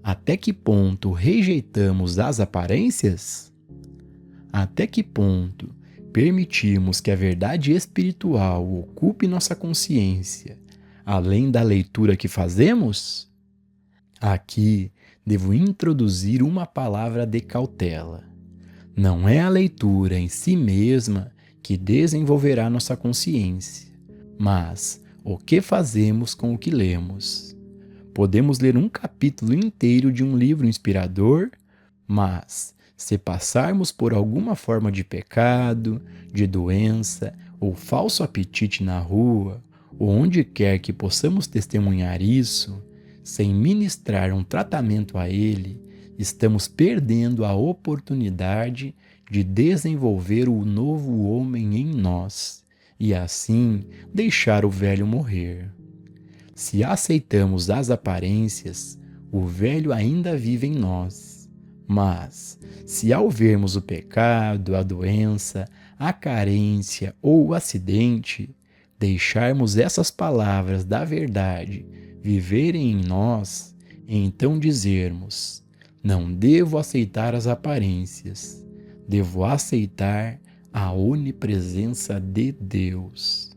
Até que ponto rejeitamos as aparências? Até que ponto permitimos que a verdade espiritual ocupe nossa consciência, além da leitura que fazemos? Aqui devo introduzir uma palavra de cautela. Não é a leitura em si mesma que desenvolverá nossa consciência, mas o que fazemos com o que lemos. Podemos ler um capítulo inteiro de um livro inspirador, mas se passarmos por alguma forma de pecado, de doença ou falso apetite na rua, ou onde quer que possamos testemunhar isso, sem ministrar um tratamento a ele, estamos perdendo a oportunidade de desenvolver o novo homem em nós e assim deixar o velho morrer. Se aceitamos as aparências, o velho ainda vive em nós. Mas, se ao vermos o pecado, a doença, a carência ou o acidente, deixarmos essas palavras da verdade viverem em nós, então dizermos: não devo aceitar as aparências, devo aceitar a onipresença de Deus.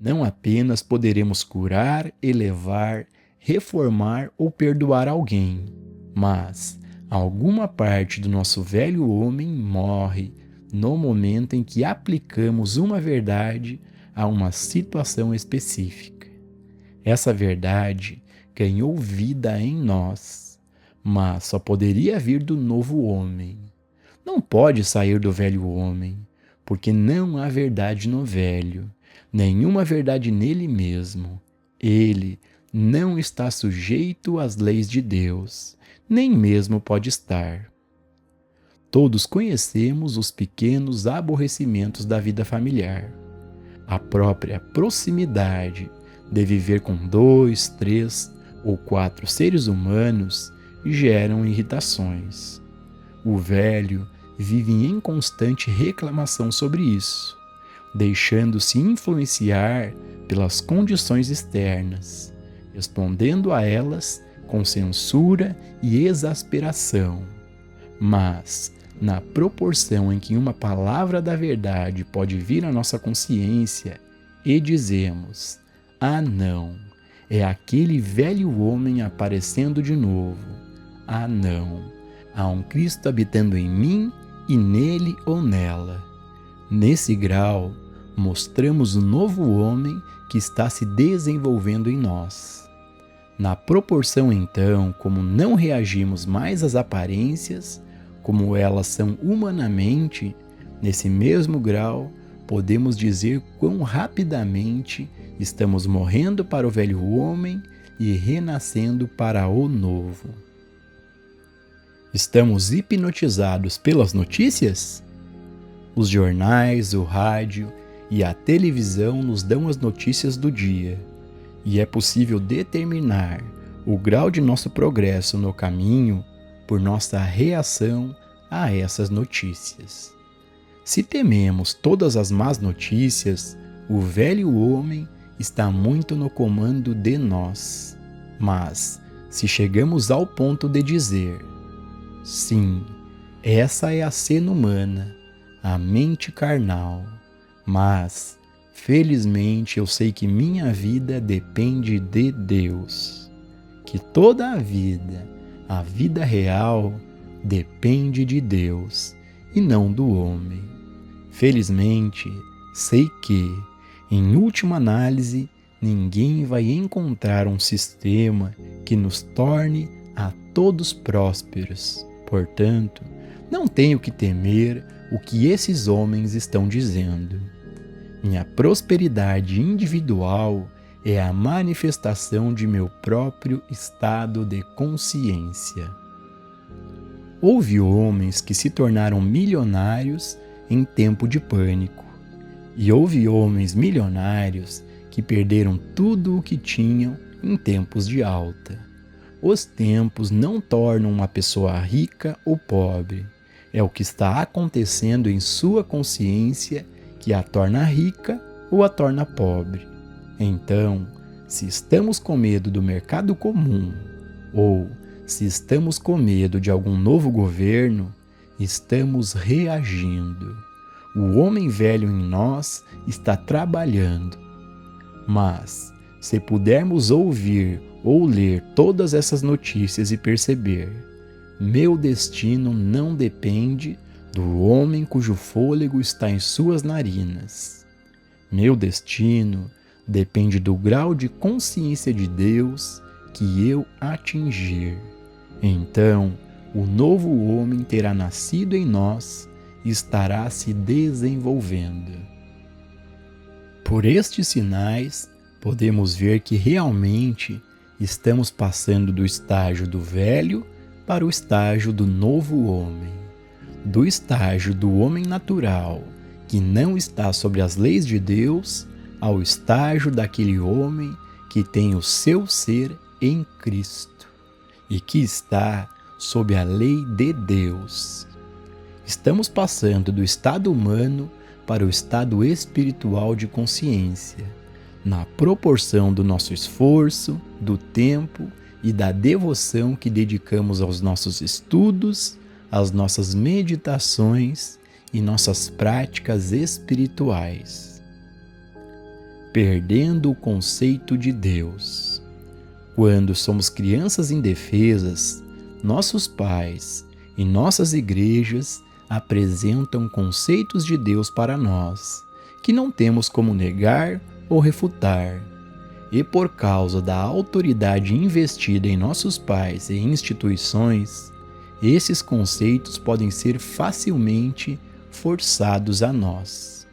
Não apenas poderemos curar, elevar, reformar ou perdoar alguém, mas alguma parte do nosso velho homem morre no momento em que aplicamos uma verdade a uma situação específica. Essa verdade ganhou vida em nós, mas só poderia vir do novo homem. Não pode sair do velho homem, porque não há verdade no velho, nenhuma verdade nele mesmo. Ele não está sujeito às leis de Deus, nem mesmo pode estar. Todos conhecemos os pequenos aborrecimentos da vida familiar. A própria proximidade de viver com 2, 3 ou 4 seres humanos geram irritações. O velho vive em constante reclamação sobre isso, deixando-se influenciar pelas condições externas, respondendo a elas com censura e exasperação. Mas, na proporção em que uma palavra da verdade pode vir à nossa consciência e dizemos: ah não, é aquele velho homem aparecendo de novo. Ah não, há um Cristo habitando em mim e nele ou nela. Nesse grau, mostramos o novo homem que está se desenvolvendo em nós. Na proporção, então, como não reagimos mais às aparências, como elas são humanamente, nesse mesmo grau, podemos dizer quão rapidamente estamos morrendo para o velho homem e renascendo para o novo. Estamos hipnotizados pelas notícias? Os jornais, o rádio e a televisão nos dão as notícias do dia, e é possível determinar o grau de nosso progresso no caminho por nossa reação a essas notícias. Se tememos todas as más notícias, o velho homem está muito no comando de nós. Mas, se chegamos ao ponto de dizer: sim, essa é a cena humana, a mente carnal, mas, felizmente, eu sei que minha vida depende de Deus, que toda a vida real, depende de Deus e não do homem. Felizmente, sei que, em última análise, ninguém vai encontrar um sistema que nos torne a todos prósperos. Portanto, não tenho que temer o que esses homens estão dizendo. Minha prosperidade individual é a manifestação de meu próprio estado de consciência. Houve homens que se tornaram milionários em tempo de pânico, e houve homens milionários que perderam tudo o que tinham em tempos de alta. Os tempos não tornam uma pessoa rica ou pobre. É o que está acontecendo em sua consciência que a torna rica ou a torna pobre. Então, se estamos com medo do mercado comum, ou Se estamos com medo de algum novo governo, estamos reagindo. O homem velho em nós está trabalhando. Mas, se pudermos ouvir ou ler todas essas notícias e perceber, meu destino não depende do homem cujo fôlego está em suas narinas. Meu destino depende do grau de consciência de Deus que eu atingir. Então, o novo homem terá nascido em nós e estará se desenvolvendo. Por estes sinais, podemos ver que realmente estamos passando do estágio do velho para o estágio do novo homem, do estágio do homem natural, que não está sobre as leis de Deus, ao estágio daquele homem que tem o seu ser em Cristo e que está sob a lei de Deus. Estamos passando do estado humano para o estado espiritual de consciência, na proporção do nosso esforço, do tempo e da devoção que dedicamos aos nossos estudos, às nossas meditações e nossas práticas espirituais. Perdendo o conceito de Deus. Quando somos crianças indefesas, nossos pais e nossas igrejas apresentam conceitos de Deus para nós, que não temos como negar ou refutar. E por causa da autoridade investida em nossos pais e instituições, esses conceitos podem ser facilmente forçados a nós.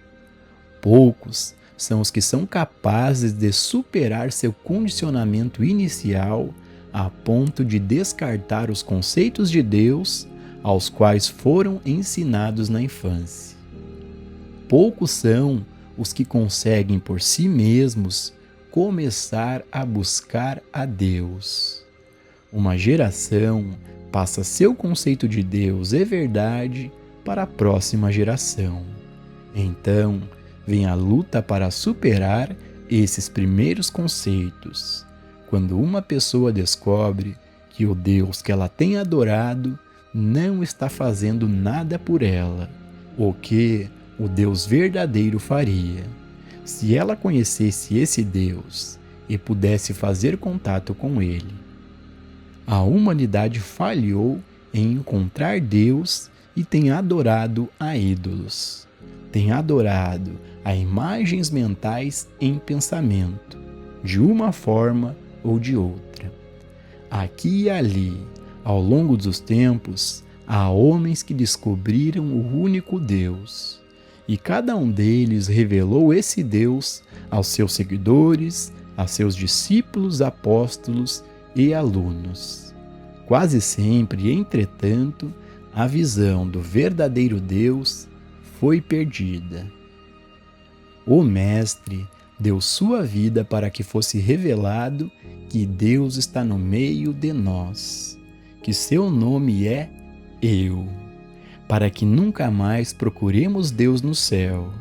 Poucos são os que são capazes de superar seu condicionamento inicial a ponto de descartar os conceitos de Deus aos quais foram ensinados na infância. Poucos são os que conseguem por si mesmos começar a buscar a Deus. Uma geração passa seu conceito de Deus e verdade para a próxima geração. Então, vem a luta para superar esses primeiros conceitos. Quando uma pessoa descobre que o Deus que ela tem adorado não está fazendo nada por ela, o que o Deus verdadeiro faria. Se ela conhecesse esse Deus e pudesse fazer contato com ele. A humanidade falhou em encontrar Deus e tem adorado a ídolos. Tem adorado a imagens mentais em pensamento, de uma forma ou de outra. Aqui e ali, ao longo dos tempos, há homens que descobriram o único Deus. E cada um deles revelou esse Deus aos seus seguidores, a seus discípulos, apóstolos e alunos. Quase sempre, entretanto, a visão do verdadeiro Deus foi perdida. O Mestre deu sua vida para que fosse revelado que Deus está no meio de nós, que seu nome é Eu, para que nunca mais procuremos Deus no céu,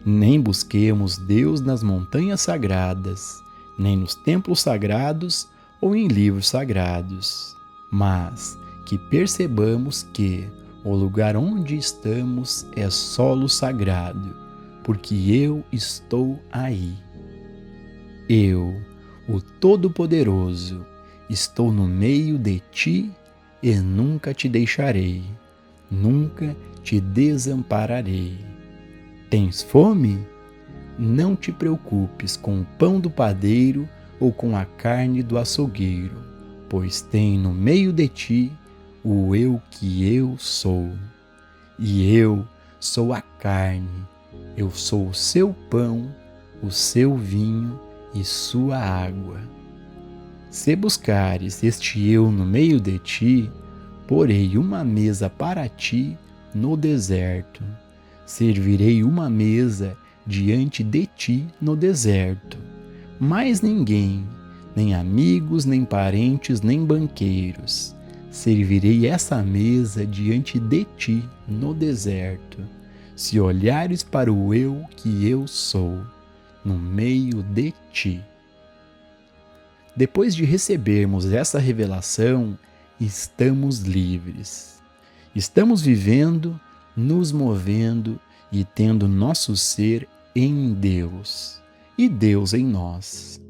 nem busquemos Deus nas montanhas sagradas, nem nos templos sagrados ou em livros sagrados, mas que percebamos que o lugar onde estamos é solo sagrado, porque eu estou aí. Eu, o Todo-Poderoso, estou no meio de ti e nunca te deixarei, nunca te desampararei. Tens fome? Não te preocupes com o pão do padeiro ou com a carne do açougueiro, pois tem no meio de ti o eu que eu sou. E eu sou a carne, eu sou o seu pão, o seu vinho e sua água. Se buscares este eu no meio de ti, porei uma mesa para ti no deserto. Servirei uma mesa diante de ti no deserto. Mais ninguém, nem amigos, nem parentes, nem banqueiros, servirei essa mesa diante de ti no deserto, se olhares para o eu que eu sou, no meio de ti. Depois de recebermos essa revelação, estamos livres. Estamos vivendo, nos movendo e tendo nosso ser em Deus e Deus em nós.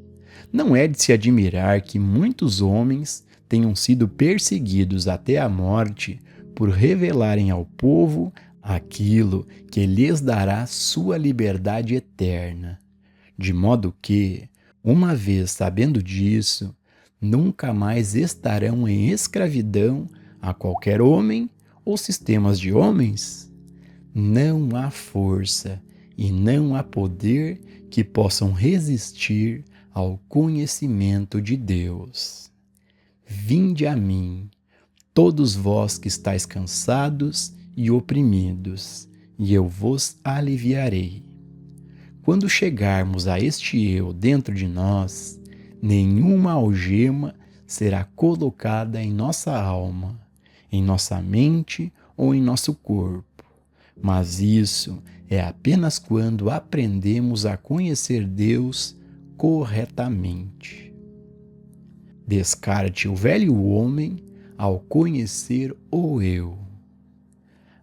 Não é de se admirar que muitos homens tenham sido perseguidos até a morte por revelarem ao povo aquilo que lhes dará sua liberdade eterna, de modo que, uma vez sabendo disso, nunca mais estarão em escravidão a qualquer homem ou sistemas de homens. Não há força e não há poder que possam resistir ao conhecimento de Deus. Vinde a mim, todos vós que estáis cansados e oprimidos, e eu vos aliviarei. Quando chegarmos a este eu dentro de nós, nenhuma algema será colocada em nossa alma, em nossa mente ou em nosso corpo. Mas isso é apenas quando aprendemos a conhecer Deus corretamente. Descarte o velho homem ao conhecer o eu.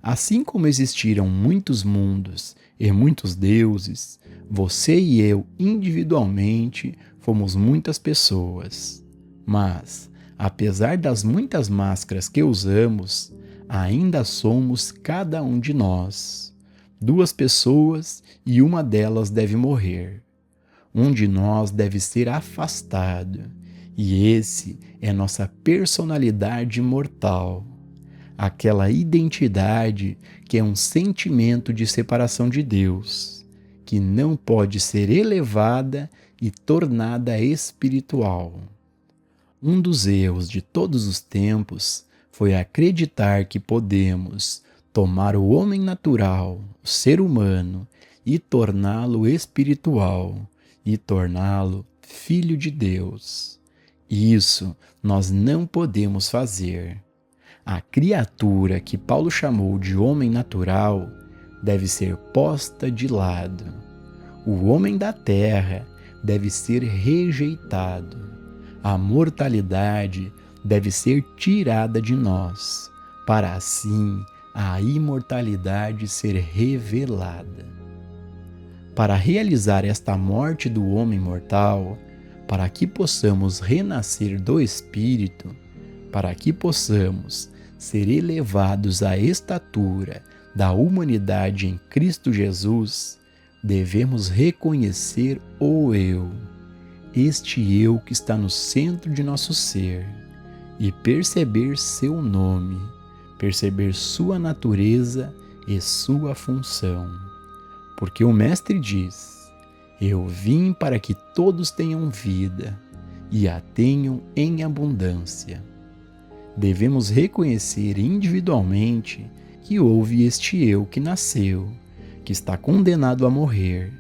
Assim como existiram muitos mundos e muitos deuses, você e eu individualmente fomos muitas pessoas. Mas, apesar das muitas máscaras que usamos, ainda somos cada um de nós. Duas pessoas e uma delas deve morrer. Um de nós deve ser afastado, e esse é nossa personalidade mortal. Aquela identidade que é um sentimento de separação de Deus, que não pode ser elevada e tornada espiritual. Um dos erros de todos os tempos foi acreditar que podemos tomar o homem natural, o ser humano, e torná-lo espiritual, e torná-lo filho de Deus. Isso nós não podemos fazer. A criatura que Paulo chamou de homem natural deve ser posta de lado. O homem da terra deve ser rejeitado. A mortalidade deve ser tirada de nós, para assim a imortalidade ser revelada. Para realizar esta morte do homem mortal, para que possamos renascer do Espírito, para que possamos ser elevados à estatura da humanidade em Cristo Jesus, devemos reconhecer o eu, este eu que está no centro de nosso ser, e perceber seu nome, perceber sua natureza e sua função. Porque o Mestre diz: eu vim para que todos tenham vida e a tenham em abundância. Devemos reconhecer individualmente que houve este eu que nasceu, que está condenado a morrer.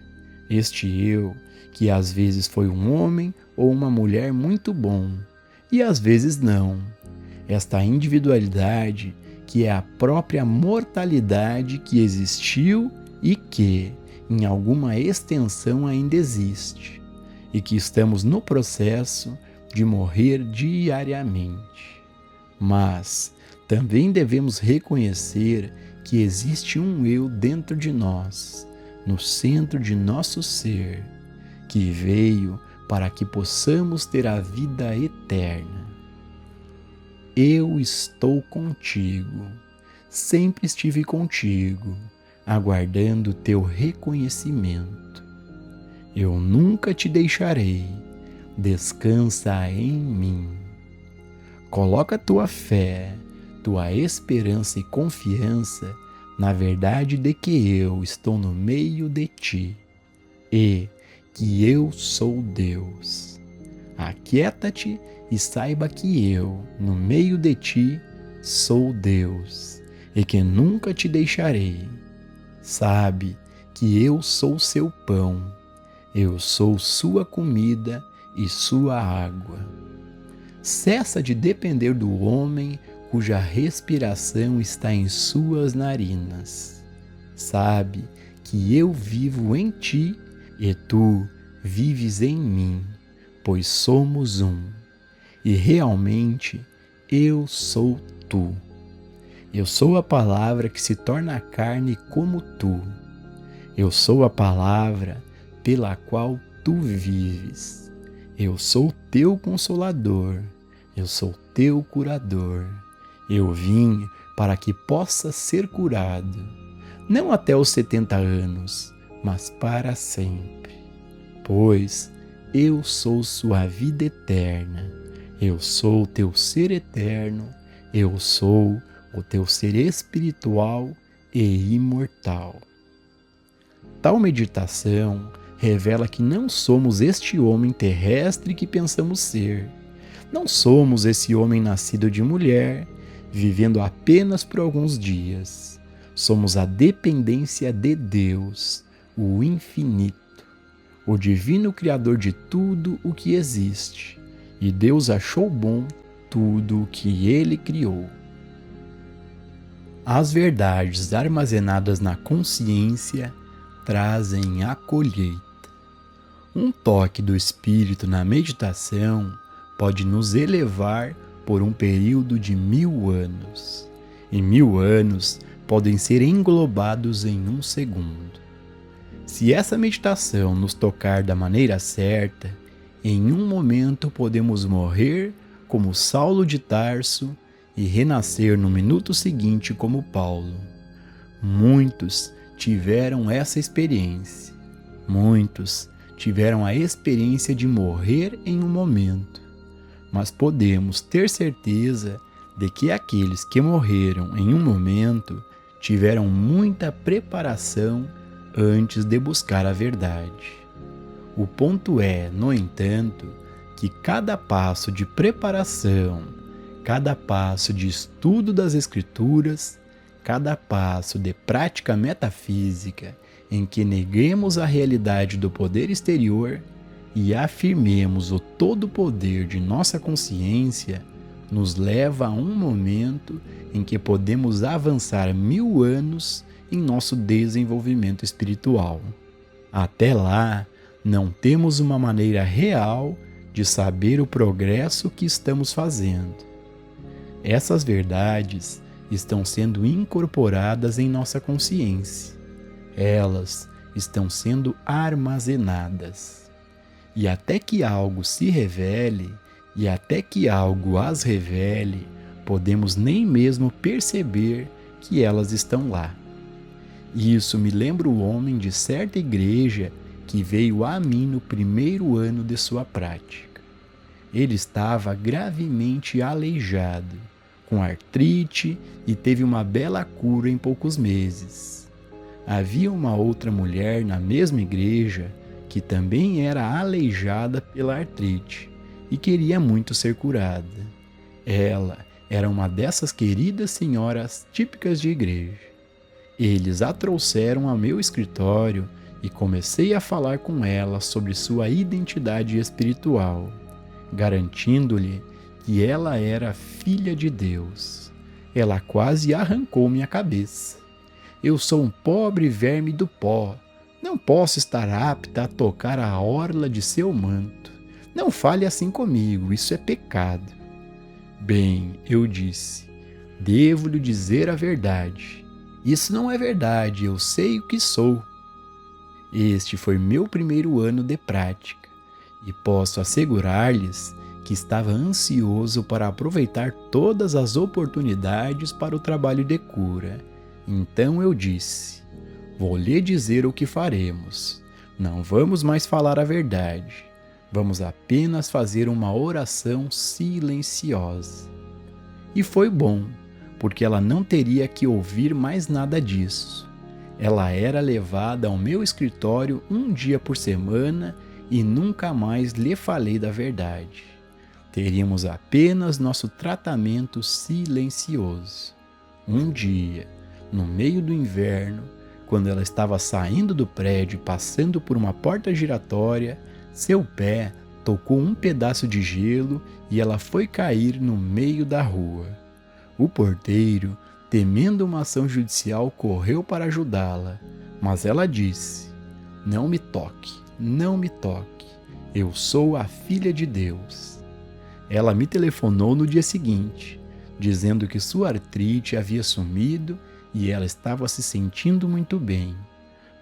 Este eu que às vezes foi um homem ou uma mulher muito bom, e às vezes não. Esta individualidade que é a própria mortalidade que existiu e que, em alguma extensão, ainda existe, e que estamos no processo de morrer diariamente. Mas também devemos reconhecer que existe um eu dentro de nós, no centro de nosso ser, que veio para que possamos ter a vida eterna. Eu estou contigo, sempre estive contigo, aguardando teu reconhecimento. Eu nunca te deixarei, descansa em mim. Coloca tua fé, tua esperança e confiança na verdade de que eu estou no meio de ti e que eu sou Deus. Aquieta-te e saiba que eu, no meio de ti, sou Deus e que nunca te deixarei. Sabe que eu sou seu pão, eu sou sua comida e sua água. Cessa de depender do homem cuja respiração está em suas narinas. Sabe que eu vivo em ti e tu vives em mim, pois somos um. E realmente Eu sou tu. Eu sou a palavra que se torna carne como tu. Eu sou a palavra pela qual tu vives. Eu sou teu consolador. Eu sou teu curador. Eu vim para que possas ser curado, não até os 70 anos, mas para sempre. Pois eu sou sua vida eterna. Eu sou teu ser eterno. Eu sou o teu ser espiritual e imortal. Tal meditação revela que não somos este homem terrestre que pensamos ser. Não somos esse homem nascido de mulher, vivendo apenas por alguns dias. Somos a dependência de Deus, o infinito, o divino criador de tudo o que existe. E Deus achou bom tudo o que ele criou. As verdades armazenadas na consciência trazem a colheita. Um toque do Espírito na meditação pode nos elevar por um período de 1000 anos. E 1000 anos podem ser englobados em um segundo. Se essa meditação nos tocar da maneira certa, em um momento podemos morrer como Saulo de Tarso e renascer no minuto seguinte como Paulo. Muitos tiveram essa experiência. Muitos tiveram a experiência de morrer em um momento. Mas podemos ter certeza de que aqueles que morreram em um momento tiveram muita preparação antes de buscar a verdade. O ponto é, no entanto, que cada passo de preparação, cada passo de estudo das Escrituras, cada passo de prática metafísica em que neguemos a realidade do poder exterior e afirmemos o todo poder de nossa consciência, nos leva a um momento em que podemos avançar 1000 anos em nosso desenvolvimento espiritual. Até lá, não temos uma maneira real de saber o progresso que estamos fazendo. Essas verdades estão sendo incorporadas em nossa consciência. Elas estão sendo armazenadas. E até que algo se revele, e até que algo as revele, podemos nem mesmo perceber que elas estão lá. Isso me lembra o homem de certa igreja que veio a mim no primeiro ano de sua prática. Ele estava gravemente aleijado, com artrite, e teve uma bela cura em poucos meses. Havia uma outra mulher na mesma igreja que também era aleijada pela artrite e queria muito ser curada. Ela era uma dessas queridas senhoras típicas de igreja. Eles a trouxeram ao meu escritório e comecei a falar com ela sobre sua identidade espiritual, garantindo-lhe que ela era filha de Deus. Ela quase arrancou minha cabeça. Eu sou um pobre verme do pó. Não posso estar apta a tocar a orla de seu manto. Não fale assim comigo, isso é pecado. Bem, eu disse, devo-lhe dizer a verdade. Isso não é verdade, eu sei o que sou. Este foi meu primeiro ano de prática, e posso assegurar-lhes que estava ansioso para aproveitar todas as oportunidades para o trabalho de cura. Então eu disse, vou lhe dizer o que faremos. Não vamos mais falar a verdade. Vamos apenas fazer uma oração silenciosa. E foi bom, porque ela não teria que ouvir mais nada disso. Ela era levada ao meu escritório um dia por semana e nunca mais lhe falei da verdade. Teríamos apenas nosso tratamento silencioso. Um dia, no meio do inverno, quando ela estava saindo do prédio e passando por uma porta giratória, seu pé tocou um pedaço de gelo e ela foi cair no meio da rua. O porteiro, temendo uma ação judicial, correu para ajudá-la, mas ela disse, não me toque, não me toque, eu sou a filha de Deus. Ela me telefonou no dia seguinte, dizendo que sua artrite havia sumido e ela estava se sentindo muito bem,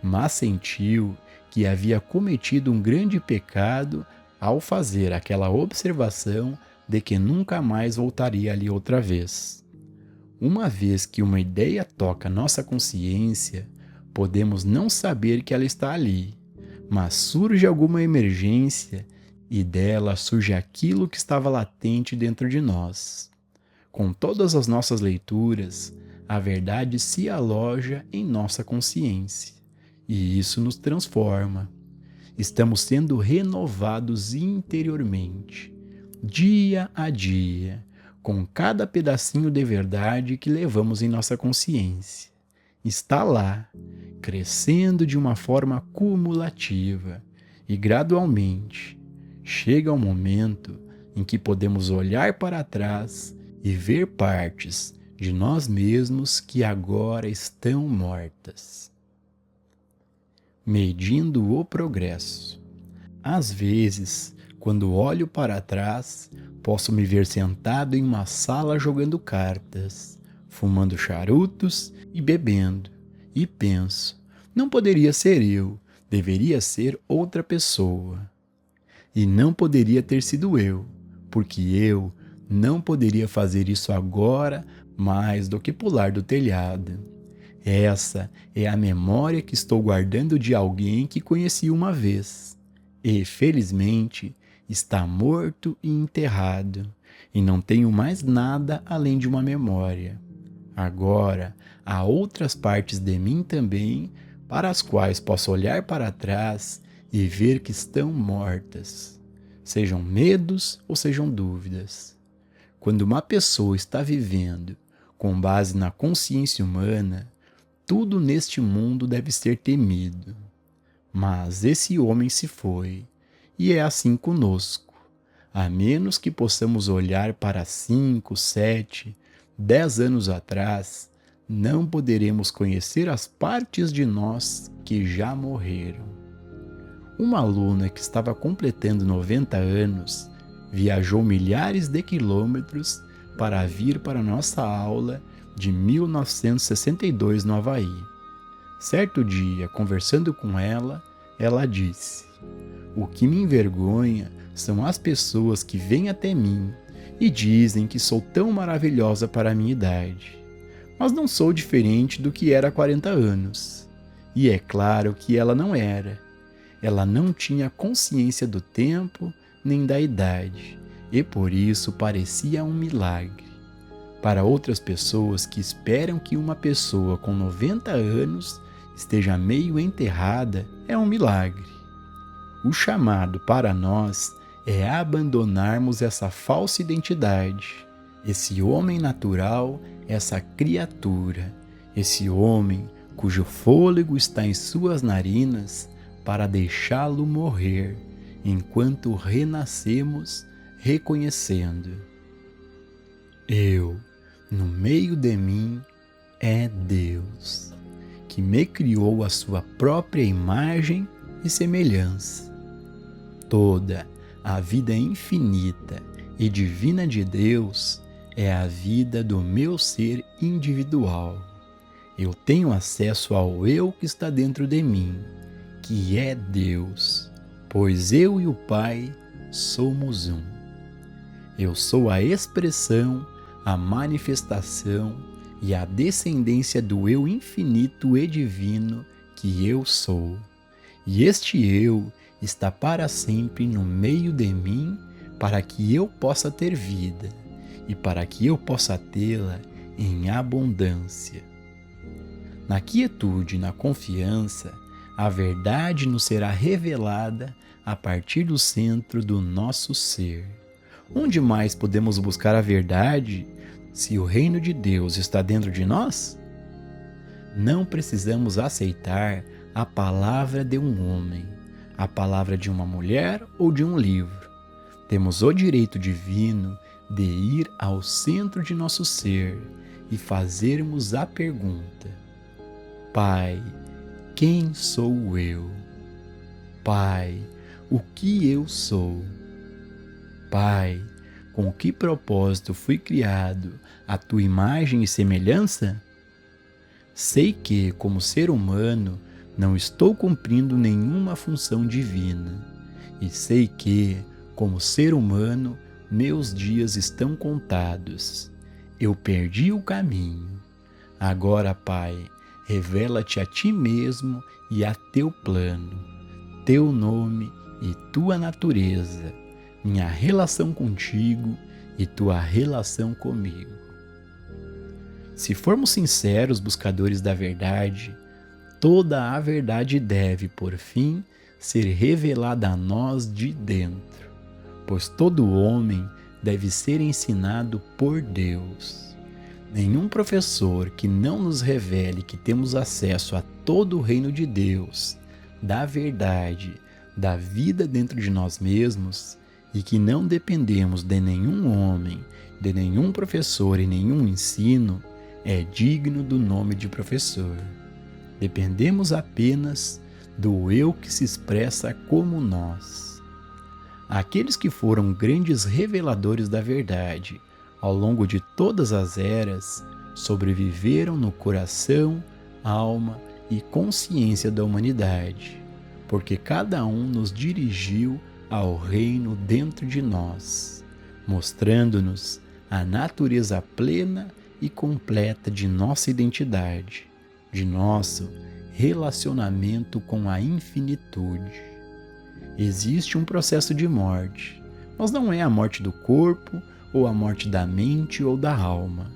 mas sentiu que havia cometido um grande pecado ao fazer aquela observação de que nunca mais voltaria ali outra vez. Uma vez que uma ideia toca nossa consciência, podemos não saber que ela está ali, mas surge alguma emergência e dela surge aquilo que estava latente dentro de nós. Com todas as nossas leituras, a verdade se aloja em nossa consciência, e isso nos transforma. Estamos sendo renovados interiormente, dia a dia, com cada pedacinho de verdade que levamos em nossa consciência. Está lá, crescendo de uma forma cumulativa, e gradualmente chega o momento em que podemos olhar para trás e ver partes de nós mesmos que agora estão mortas. Medindo o progresso. Às vezes, quando olho para trás, posso me ver sentado em uma sala jogando cartas, fumando charutos e bebendo, e penso, não poderia ser eu, deveria ser outra pessoa. E não poderia ter sido eu, porque eu não poderia fazer isso agora mais do que pular do telhado. Essa é a memória que estou guardando de alguém que conheci uma vez. E, felizmente, está morto e enterrado, e não tenho mais nada além de uma memória. Agora, há outras partes de mim também, para as quais posso olhar para trás e ver que estão mortas, sejam medos ou sejam dúvidas. Quando uma pessoa está vivendo com base na consciência humana, tudo neste mundo deve ser temido. Mas esse homem se foi, e é assim conosco. A menos que possamos olhar para 5, 7, 10 anos atrás, não poderemos conhecer as partes de nós que já morreram. Uma aluna que estava completando 90 anos viajou milhares de quilômetros para vir para nossa aula de 1962 no Havaí. Certo dia, conversando com ela, ela disse: "O que me envergonha são as pessoas que vêm até mim e dizem que sou tão maravilhosa para a minha idade. Mas não sou diferente do que era há 40 anos. E é claro que ela não era. Ela não tinha consciência do tempo nem da idade, e por isso parecia um milagre. Para outras pessoas que esperam que uma pessoa com 90 anos esteja meio enterrada, é um milagre. O chamado para nós é abandonarmos essa falsa identidade, esse homem natural, essa criatura, esse homem cujo fôlego está em suas narinas, para deixá-lo morrer, enquanto renascemos reconhecendo: eu, no meio de mim, é Deus, que me criou à sua própria imagem e semelhança. Toda a vida infinita e divina de Deus é a vida do meu ser individual. Eu tenho acesso ao eu que está dentro de mim, que é Deus, pois eu e o Pai somos um. Eu sou a expressão, a manifestação e a descendência do eu infinito e divino que eu sou. E este eu está para sempre no meio de mim, para que eu possa ter vida e para que eu possa tê-la em abundância. Na quietude e na confiança, a verdade nos será revelada a partir do centro do nosso ser. Onde mais podemos buscar a verdade se o reino de Deus está dentro de nós? Não precisamos aceitar a palavra de um homem, a palavra de uma mulher ou de um livro. Temos o direito divino de ir ao centro de nosso ser e fazermos a pergunta: Pai, quem sou eu? Pai, o que eu sou? Pai, com que propósito fui criado à tua imagem e semelhança? Sei que, como ser humano, não estou cumprindo nenhuma função divina. E sei que, como ser humano, meus dias estão contados. Eu perdi o caminho. Agora, Pai, revela-te a ti mesmo e a teu plano, teu nome e tua natureza, minha relação contigo e tua relação comigo. Se formos sinceros buscadores da verdade, toda a verdade deve, por fim, ser revelada a nós de dentro, pois todo homem deve ser ensinado por Deus. Nenhum professor que não nos revele que temos acesso a todo o reino de Deus, da verdade, da vida dentro de nós mesmos, e que não dependemos de nenhum homem, de nenhum professor e nenhum ensino, é digno do nome de professor. Dependemos apenas do eu que se expressa como nós. Aqueles que foram grandes reveladores da verdade ao longo de todas as eras sobreviveram no coração, alma e consciência da humanidade, porque cada um nos dirigiu ao reino dentro de nós, mostrando-nos a natureza plena e completa de nossa identidade, de nosso relacionamento com a infinitude. Existe um processo de morte, mas não é a morte do corpo ou a morte da mente ou da alma.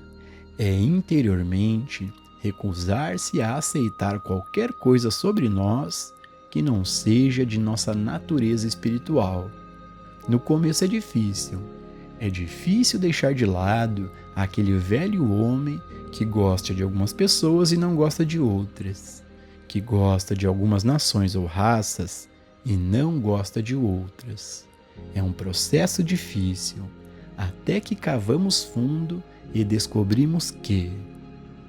É interiormente recusar-se a aceitar qualquer coisa sobre nós que não seja de nossa natureza espiritual. No começo é difícil. É difícil deixar de lado aquele velho homem que gosta de algumas pessoas e não gosta de outras, que gosta de algumas nações ou raças e não gosta de outras. É um processo difícil, até que cavamos fundo e descobrimos que,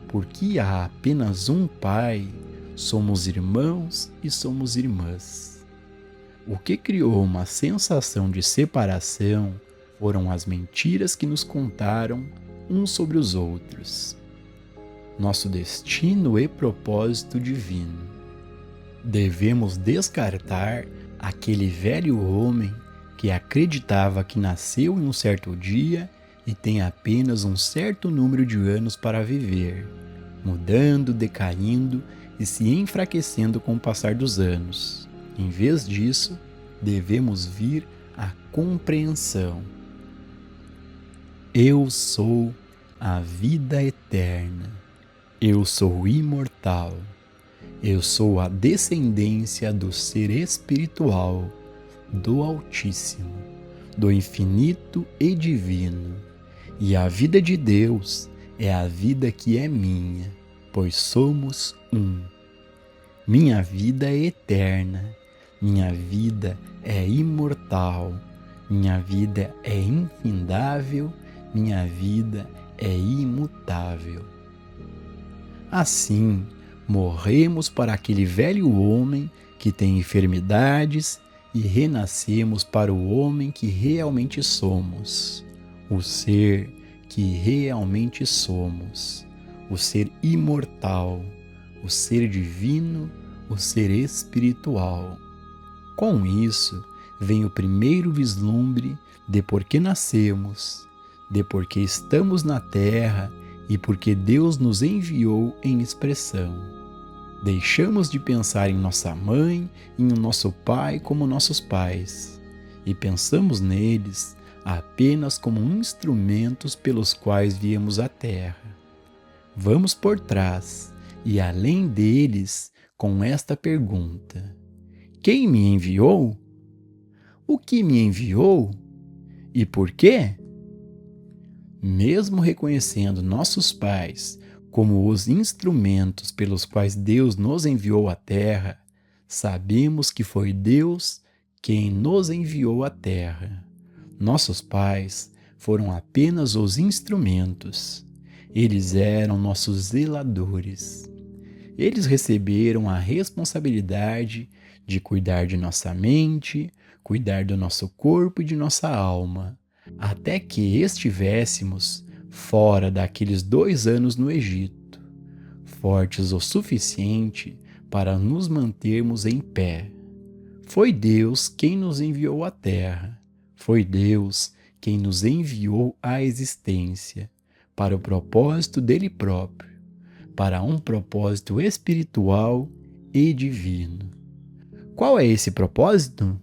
porque há apenas um Pai, somos irmãos e somos irmãs. O que criou uma sensação de separação foram as mentiras que nos contaram uns sobre os outros. Nosso destino e propósito divino. Devemos descartar aquele velho homem que acreditava que nasceu em um certo dia e tem apenas um certo número de anos para viver, mudando, decaindo e se enfraquecendo com o passar dos anos. Em vez disso, devemos vir à compreensão. Eu sou a vida eterna. Eu sou imortal. Eu sou a descendência do ser espiritual, do Altíssimo, do infinito e divino. E a vida de Deus é a vida que é minha, pois somos um. Minha vida é eterna, minha vida é imortal, minha vida é infindável, minha vida é imutável. Assim, morremos para aquele velho homem que tem enfermidades e renascemos para o homem que realmente somos, o ser que realmente somos, o ser imortal, o ser divino, o ser espiritual. Com isso, vem o primeiro vislumbre de por que nascemos, de por que estamos na Terra e porque Deus nos enviou em expressão. Deixamos de pensar em nossa mãe e em nosso pai como nossos pais, e pensamos neles apenas como instrumentos pelos quais viemos à Terra. Vamos por trás e além deles com esta pergunta: quem me enviou? O que me enviou? E por quê? Mesmo reconhecendo nossos pais como os instrumentos pelos quais Deus nos enviou à Terra, sabemos que foi Deus quem nos enviou à Terra. Nossos pais foram apenas os instrumentos. Eles eram nossos zeladores. Eles receberam a responsabilidade de cuidar de nossa mente, cuidar do nosso corpo e de nossa alma, até que estivéssemos fora daqueles 2 anos no Egito, fortes o suficiente para nos mantermos em pé. Foi Deus quem nos enviou à terra. Foi Deus quem nos enviou à existência, para o propósito dele próprio, para um propósito espiritual e divino. Qual é esse propósito?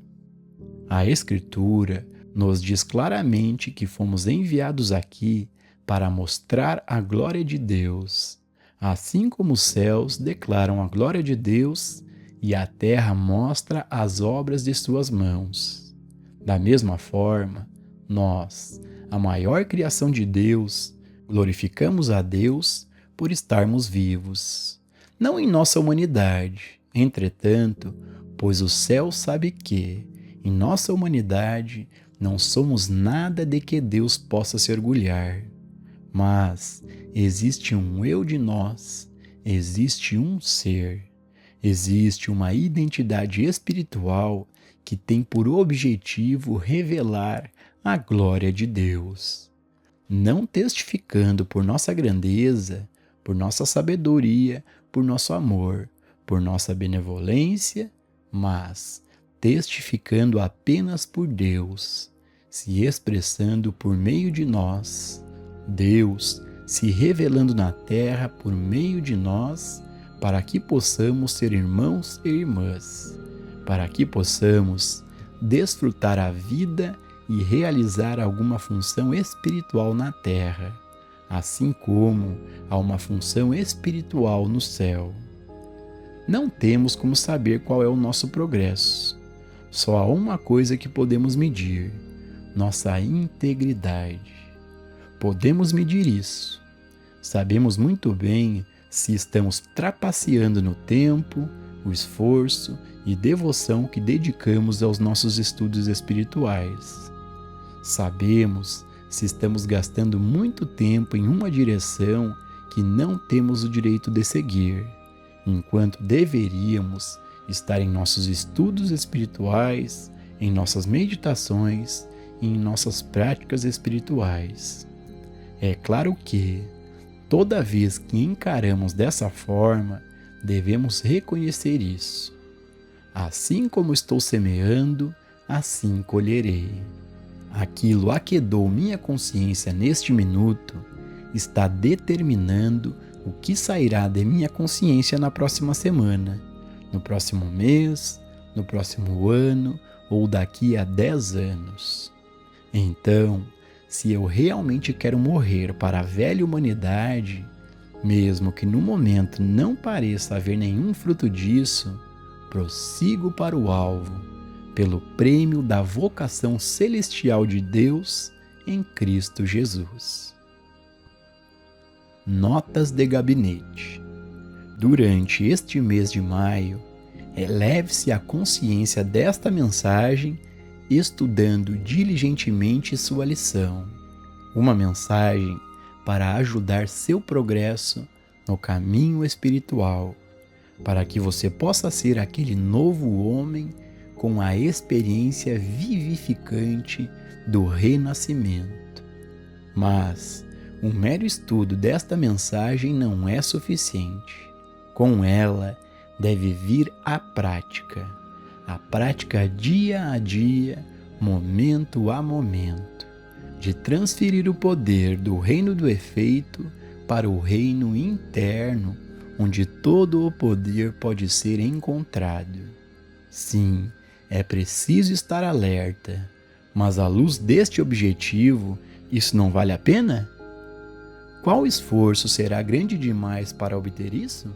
A Escritura nos diz claramente que fomos enviados aqui para mostrar a glória de Deus, assim como os céus declaram a glória de Deus e a terra mostra as obras de suas mãos. Da mesma forma, nós, a maior criação de Deus, glorificamos a Deus por estarmos vivos, não em nossa humanidade. Entretanto, pois o céu sabe que, em nossa humanidade, não somos nada de que Deus possa se orgulhar. Mas existe um eu de nós, existe um ser, existe uma identidade espiritual que tem por objetivo revelar a glória de Deus. Não testificando por nossa grandeza, por nossa sabedoria, por nosso amor, por nossa benevolência, mas testificando apenas por Deus, se expressando por meio de nós, Deus se revelando na terra por meio de nós, para que possamos ser irmãos e irmãs, para que possamos desfrutar a vida e realizar alguma função espiritual na terra, assim como há uma função espiritual no céu. Não temos como saber qual é o nosso progresso. Só há uma coisa que podemos medir: nossa integridade. Podemos medir isso. Sabemos muito bem se estamos trapaceando no tempo, o esforço e devoção que dedicamos aos nossos estudos espirituais. Sabemos se estamos gastando muito tempo em uma direção que não temos o direito de seguir, enquanto deveríamos estar em nossos estudos espirituais, em nossas meditações e em nossas práticas espirituais. É claro que, toda vez que encaramos dessa forma, devemos reconhecer isso. Assim como estou semeando, assim colherei. Aquilo a que dou minha consciência neste minuto está determinando o que sairá de minha consciência na próxima semana, no próximo mês, no próximo ano ou daqui a 10 anos. Então, se eu realmente quero morrer para a velha humanidade, mesmo que no momento não pareça haver nenhum fruto disso, prossigo para o alvo, pelo prêmio da vocação celestial de Deus em Cristo Jesus. Notas de gabinete. Durante este mês de maio, eleve-se a consciência desta mensagem estudando diligentemente sua lição. Uma mensagem para ajudar seu progresso no caminho espiritual, para que você possa ser aquele novo homem com a experiência vivificante do renascimento. Mas um mero estudo desta mensagem não é suficiente. Com ela deve vir a prática dia a dia, momento a momento, de transferir o poder do reino do efeito para o reino interno, onde todo o poder pode ser encontrado. Sim, é preciso estar alerta, mas à luz deste objetivo, isso não vale a pena? Qual esforço será grande demais para obter isso?